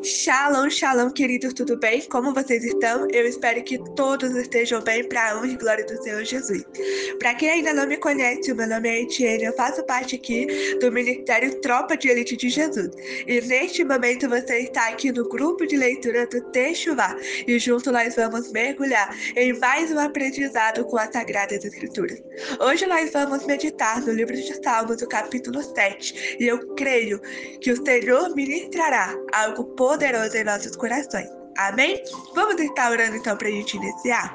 Shalom, shalom, queridos, tudo bem? Como vocês estão? Eu espero que todos estejam bem para a honra e glória do Senhor Jesus. Para quem ainda não me conhece, o meu nome é Etienne, eu faço parte aqui do Ministério Tropa de Elite de Jesus. E neste momento você está aqui no grupo de leitura do Techuvá. E junto nós vamos mergulhar em mais um aprendizado com as Sagradas Escrituras. Hoje nós vamos meditar no livro de Salmos, o capítulo 7. E eu creio que o Senhor ministrará algo poderoso em nossos corações. Amém? Vamos estar orando então para a gente iniciar?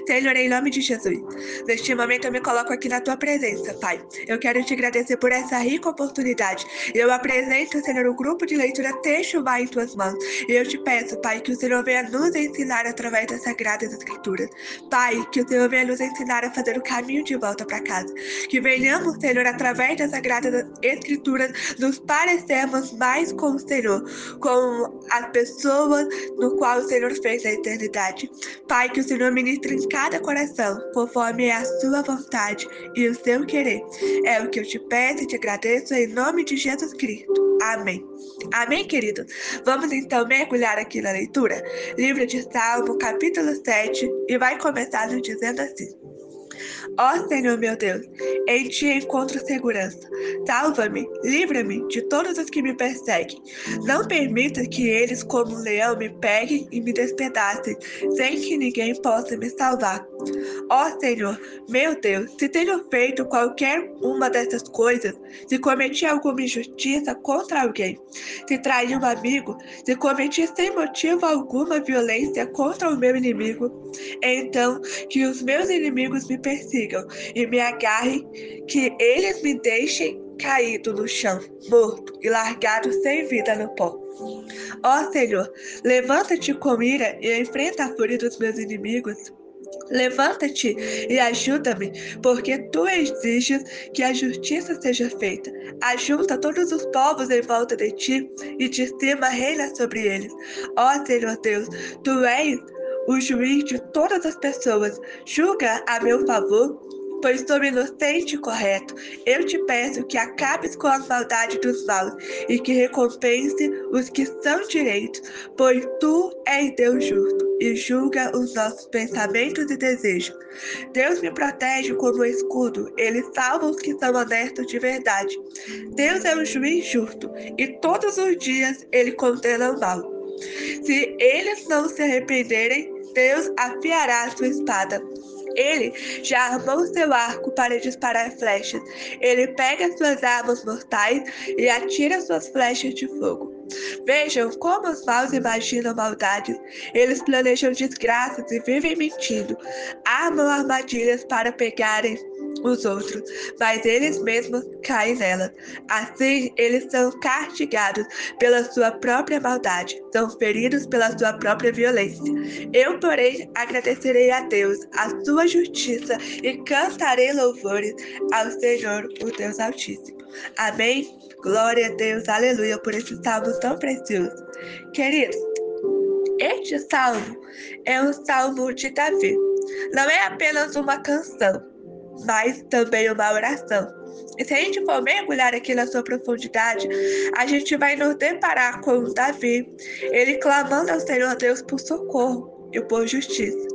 Senhor, em nome de Jesus, neste momento eu me coloco aqui na tua presença, Pai. Eu quero te agradecer por essa rica oportunidade. Eu apresento, Senhor, o grupo de leitura Techuvá em tuas mãos. E eu te peço, Pai, que o Senhor venha nos ensinar através das Sagradas Escrituras. Pai, que o Senhor venha nos ensinar a fazer o caminho de volta para casa. Que venhamos, Senhor, através das Sagradas Escrituras, nos parecermos mais com o Senhor, com as pessoas no qual o Senhor fez na eternidade. Pai, que o Senhor ministre em cada coração, conforme é a sua vontade e o seu querer. É o que eu te peço e te agradeço em nome de Jesus Cristo. Amém. Amém, querido? Vamos então mergulhar aqui na leitura? Livro de Salmo, capítulo 7, e vai começar nos dizendo assim: Ó Senhor meu Deus, em ti encontro segurança. Salva-me, livra-me de todos os que me perseguem. Não permita que eles, como um leão, me peguem e me despedacem, sem que ninguém possa me salvar. Ó Senhor, meu Deus, se tenho feito qualquer uma dessas coisas, se cometi alguma injustiça contra alguém, se traí um amigo, se cometi sem motivo alguma violência contra o meu inimigo, então que os meus inimigos me persigam e me agarrem, que eles me deixem caído no chão, morto e largado sem vida no pó. Ó Senhor, levanta-te com ira e enfrenta a fúria dos meus inimigos. Levanta-te e ajuda-me, porque tu exiges que a justiça seja feita. Ajunta todos os povos em volta de ti e de cima reina sobre eles. Ó Senhor Deus, tu és o juiz de todas as pessoas. Julga a meu favor, pois sou inocente e correto. Eu te peço que acabes com a maldade dos maus e que recompense os que são direitos, pois tu és Deus justo e julga os nossos pensamentos e desejos. Deus me protege como escudo, ele salva os que são honestos de verdade. Deus é um juiz justo e todos os dias ele condena o mal. Se eles não se arrependerem, Deus afiará sua espada. Ele já armou seu arco para disparar flechas. Ele pega suas armas mortais e atira suas flechas de fogo. Vejam como os maus imaginam maldades. Eles planejam desgraças e vivem mentindo. Armam armadilhas para pegarem os outros, mas eles mesmos caem nelas. Assim, eles são castigados pela sua própria maldade, são feridos pela sua própria violência. Eu, porém, agradecerei a Deus, a sua justiça, e cantarei louvores ao Senhor, o Deus Altíssimo. Amém? Glória a Deus, aleluia, por esse salmo tão precioso. Queridos, este salmo é um salmo de Davi. Não é apenas uma canção, mas também uma oração. E se a gente for mergulhar aqui na sua profundidade, a gente vai nos deparar com Davi, ele clamando ao Senhor Deus por socorro e por justiça.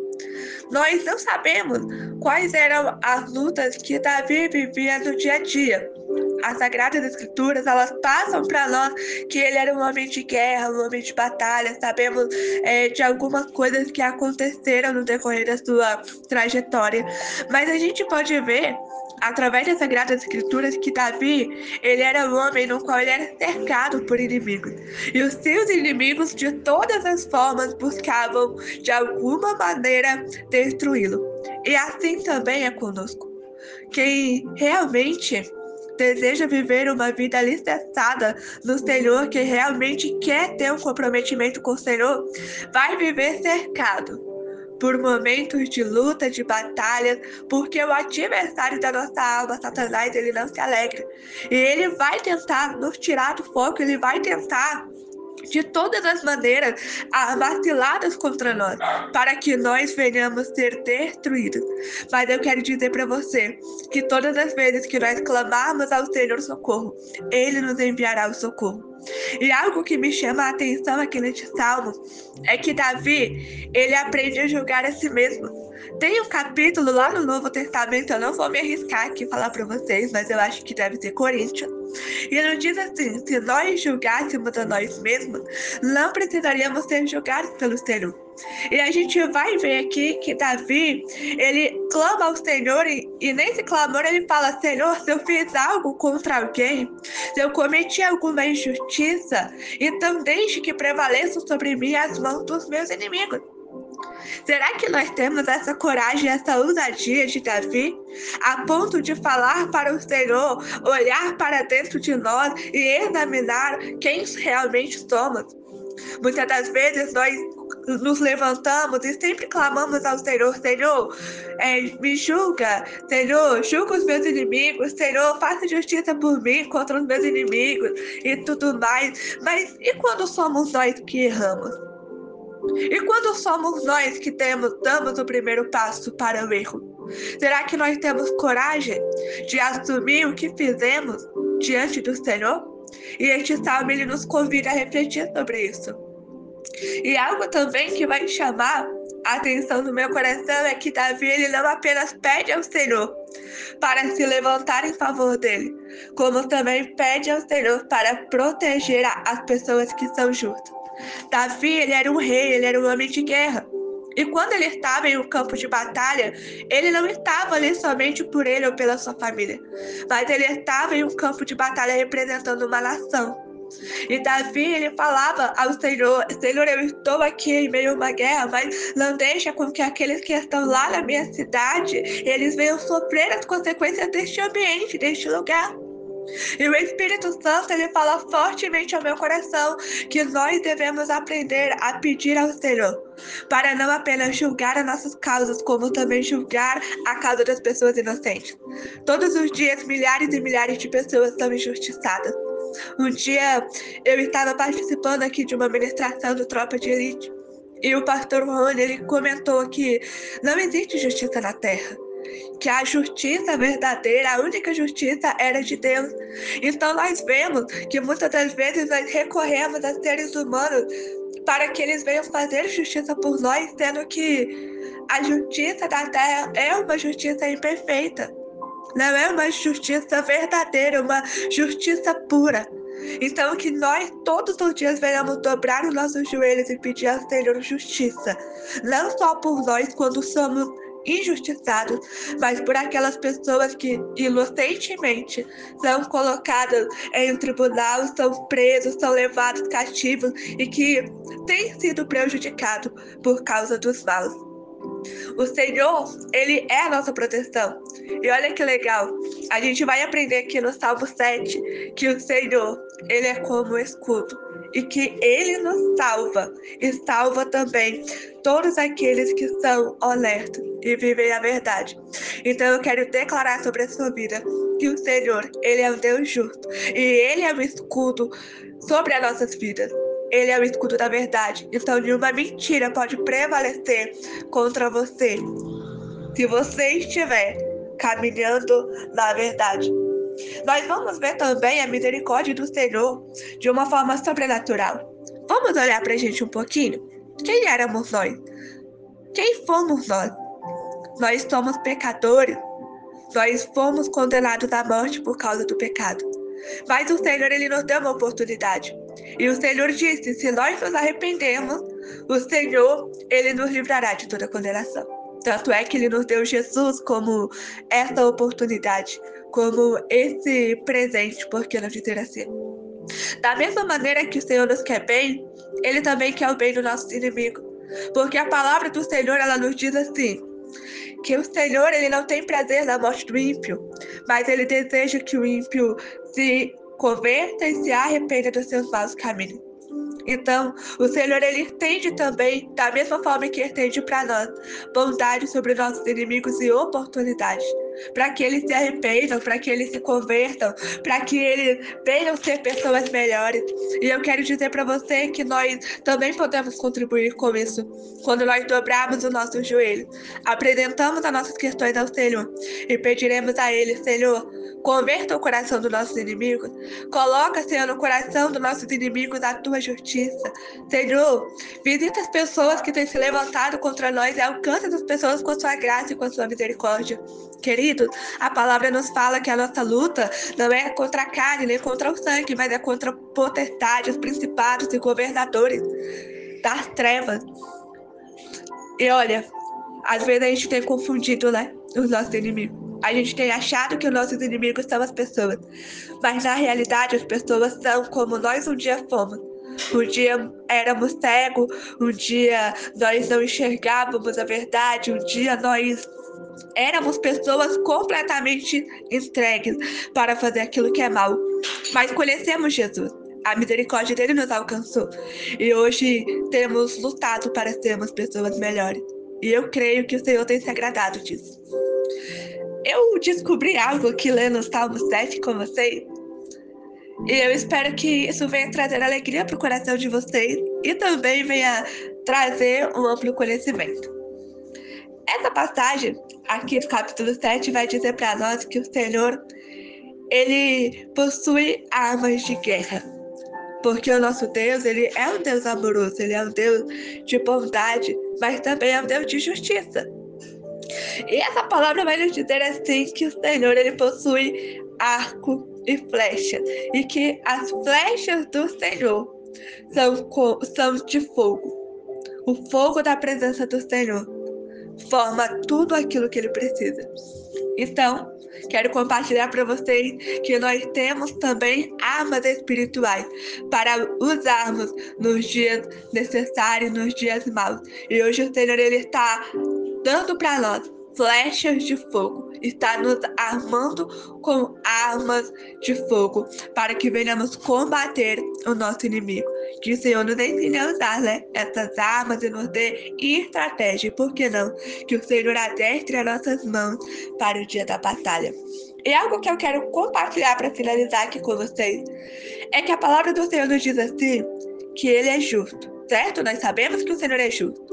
Nós não sabemos quais eram as lutas que Davi vivia no dia a dia. As Sagradas Escrituras, elas passam para nós que ele era um homem de guerra, um homem de batalha. Sabemos de algumas coisas que aconteceram no decorrer da sua trajetória. Mas a gente pode ver, através das Sagradas Escrituras, que Davi, ele era um homem no qual ele era cercado por inimigos. E os seus inimigos, de todas as formas, buscavam, de alguma maneira, destruí-lo. E assim também é conosco. Quem realmente deseja viver uma vida alicerçada no Senhor, que realmente quer ter um comprometimento com o Senhor, vai viver cercado por momentos de luta, de batalhas, porque o adversário da nossa alma, Satanás, ele não se alegra. E ele vai tentar nos tirar do foco, ele vai tentar de todas as maneiras vaciladas contra nós, para que nós venhamos ser destruídos. Mas eu quero dizer para você que todas as vezes que nós clamarmos ao Senhor socorro, Ele nos enviará o socorro. E algo que me chama a atenção aqui neste salmo é que Davi, ele aprende a julgar a si mesmo. Tem um capítulo lá no Novo Testamento, eu não vou me arriscar aqui falar para vocês, mas eu acho que deve ser Coríntios. E ele diz assim: se nós julgássemos a nós mesmos, não precisaríamos ser julgados pelo Senhor. E a gente vai ver aqui que Davi, ele clama ao Senhor e nesse clamor ele fala: Senhor, se eu fiz algo contra alguém, se eu cometi alguma injustiça, então deixe que prevaleça sobre mim as mãos dos meus inimigos. Será que nós temos essa coragem, essa ousadia de Davi, a ponto de falar para o Senhor, olhar para dentro de nós e examinar quem realmente somos? Muitas das vezes nós nos levantamos e sempre clamamos ao Senhor: Senhor, me julga, Senhor, julga os meus inimigos, Senhor, faça justiça por mim contra os meus inimigos e tudo mais. Mas e quando somos nós que erramos? E quando somos nós que damos o primeiro passo para o erro? Será que nós temos coragem de assumir o que fizemos diante do Senhor? E este salmo ele nos convida a refletir sobre isso. E algo também que vai chamar a atenção do meu coração é que Davi ele não apenas pede ao Senhor para se levantar em favor dele, como também pede ao Senhor para proteger as pessoas que são justas. Davi, ele era um rei, ele era um homem de guerra. E quando ele estava em um campo de batalha, ele não estava ali somente por ele ou pela sua família, mas ele estava em um campo de batalha representando uma nação. E Davi, ele falava ao Senhor: Senhor, eu estou aqui em meio a uma guerra, mas não deixa com que aqueles que estão lá na minha cidade, eles venham sofrer as consequências deste ambiente, deste lugar. E o Espírito Santo, ele fala fortemente ao meu coração que nós devemos aprender a pedir ao Senhor para não apenas julgar as nossas causas, como também julgar a causa das pessoas inocentes. Todos os dias, milhares e milhares de pessoas são injustiçadas. Um dia, eu estava participando aqui de uma ministração do Tropa de Elite e o pastor Rony, ele comentou que não existe justiça na terra, que a justiça verdadeira, a única justiça era de Deus. Então nós vemos que muitas das vezes nós recorremos a seres humanos para que eles venham fazer justiça por nós, sendo que a justiça da terra é uma justiça imperfeita. Não é uma justiça verdadeira, uma justiça pura. Então que nós todos os dias venhamos dobrar os nossos joelhos e pedir ao Senhor justiça. Não só por nós quando somos injustiçados, mas por aquelas pessoas que inocentemente são colocadas em um tribunal, são presos, são levados cativos e que têm sido prejudicados por causa dos maus. O Senhor, ele é a nossa proteção. E olha que legal, a gente vai aprender aqui no Salmo 7 que o Senhor, ele é como um escudo e que ele nos salva e salva também todos aqueles que são honestos e vivem a verdade. Então eu quero declarar sobre a sua vida que o Senhor, ele é um Deus justo e ele é um escudo sobre as nossas vidas. Ele é o escudo da verdade. Então nenhuma mentira pode prevalecer contra você se você estiver caminhando na verdade. Nós vamos ver também a misericórdia do Senhor de uma forma sobrenatural. Vamos olhar para a gente um pouquinho? Quem éramos nós? Quem fomos nós? Nós somos pecadores. Nós fomos condenados à morte por causa do pecado. Mas o Senhor, ele nos deu uma oportunidade. E o Senhor disse: se nós nos arrependermos, o Senhor, ele nos livrará de toda condenação. Tanto é que ele nos deu Jesus como essa oportunidade, como esse presente, por que não dizer assim? Da mesma maneira que o Senhor nos quer bem, ele também quer o bem do nosso inimigo. Porque a palavra do Senhor, ela nos diz assim, que o Senhor, ele não tem prazer na morte do ímpio, mas ele deseja que o ímpio se converta e se arrependa dos seus maus caminhos. Então, o Senhor, ele estende também, da mesma forma que estende para nós, bondade sobre nossos inimigos e oportunidade. para que eles se arrependam, para que eles se convertam, para que eles venham ser pessoas melhores. E eu quero dizer para você que nós também podemos contribuir com isso. Quando nós dobrarmos o nosso joelho, apresentamos as nossas questões ao Senhor e pediremos a Ele: Senhor, converta o coração dos nossos inimigos. Coloca, Senhor, no coração dos nossos inimigos a tua justiça. Senhor, visita as pessoas que têm se levantado contra nós e alcança as pessoas com a sua graça e com a sua misericórdia. Queridos, a palavra nos fala que a nossa luta não é contra a carne nem contra o sangue, mas é contra potestades, principados e governadores das trevas. E olha, às vezes a gente tem confundido, né, os nossos inimigos. A gente tem achado que os nossos inimigos são as pessoas, mas na realidade as pessoas são como nós um dia fomos. Um dia éramos cegos, um dia nós não enxergávamos a verdade, um dia nós éramos pessoas completamente entregues para fazer aquilo que é mal. Mas conhecemos Jesus. A misericórdia dele nos alcançou. E hoje temos lutado para sermos pessoas melhores. E eu creio que o Senhor tem se agradado disso. Eu descobri algo aqui lendo o Salmo 7 com vocês. E eu espero que isso venha trazer alegria para o coração de vocês e também venha trazer um amplo conhecimento. Essa passagem aqui do capítulo 7 vai dizer para nós que o Senhor, ele possui armas de guerra. Porque o nosso Deus, ele é um Deus amoroso, ele é um Deus de bondade, mas também é um Deus de justiça. E essa palavra vai nos dizer assim que o Senhor, ele possui arco e flecha, e que as flechas do Senhor são de fogo. O fogo da presença do Senhor forma tudo aquilo que ele precisa. Então, quero compartilhar para vocês que nós temos também armas espirituais para usarmos nos dias necessários, nos dias maus. E hoje o Senhor, ele está dando para nós flechas de fogo, está nos armando com armas de fogo para que venhamos combater o nosso inimigo. Que o Senhor nos ensine a usar, né, essas armas e nos dê estratégia. Por que não? Que o Senhor adestre as nossas mãos para o dia da batalha. E algo que eu quero compartilhar para finalizar aqui com vocês é que a palavra do Senhor nos diz assim, que Ele é justo, certo? Nós sabemos que o Senhor é justo.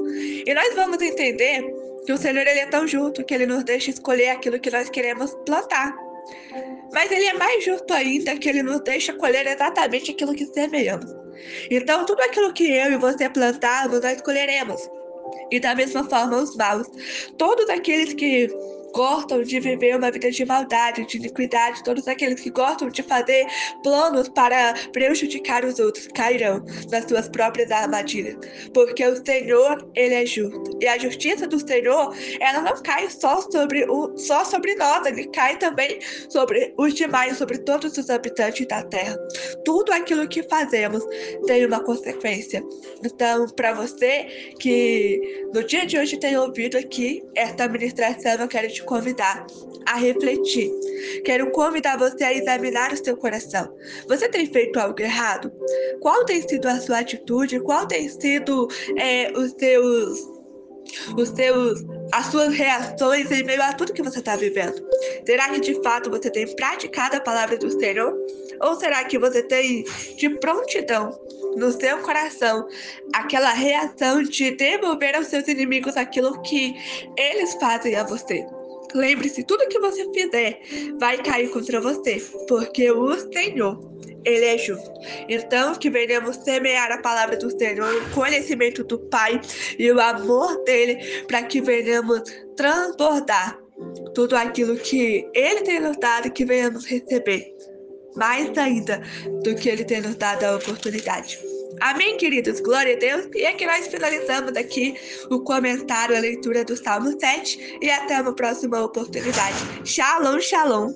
E nós vamos entender que o Senhor, ele é tão justo que ele nos deixa escolher aquilo que nós queremos plantar. Mas ele é mais justo ainda que ele nos deixa colher exatamente aquilo que semeamos. Então, tudo aquilo que eu e você plantarmos, nós colheremos. E da mesma forma, os maus. Todos aqueles que gostam de viver uma vida de maldade, de iniquidade, todos aqueles que gostam de fazer planos para prejudicar os outros, cairão nas suas próprias armadilhas. Porque o Senhor, ele é justo. E a justiça do Senhor, ela não cai só sobre nós, ele cai também sobre os demais, sobre todos os habitantes da terra. Tudo aquilo que fazemos tem uma consequência. Então, para você que no dia de hoje tem ouvido aqui esta ministração, eu quero te convidar a refletir. Quero convidar você a examinar o seu coração. Você tem feito algo errado? Qual tem sido a sua atitude? Qual tem sido as suas reações em meio a tudo que você está vivendo? Será que de fato você tem praticado a palavra do Senhor? Ou será que você tem de prontidão no seu coração aquela reação de devolver aos seus inimigos aquilo que eles fazem a você? Lembre-se, tudo que você fizer vai cair contra você, porque o Senhor, ele é justo. Então, que venhamos semear a palavra do Senhor, o conhecimento do Pai e o amor dele, para que venhamos transbordar tudo aquilo que ele tem nos dado e que venhamos receber mais ainda do que ele tem nos dado a oportunidade. Amém, queridos? Glória a Deus. E aqui nós finalizamos aqui o comentário, a leitura do Salmo 7 e até uma próxima oportunidade. Shalom, shalom.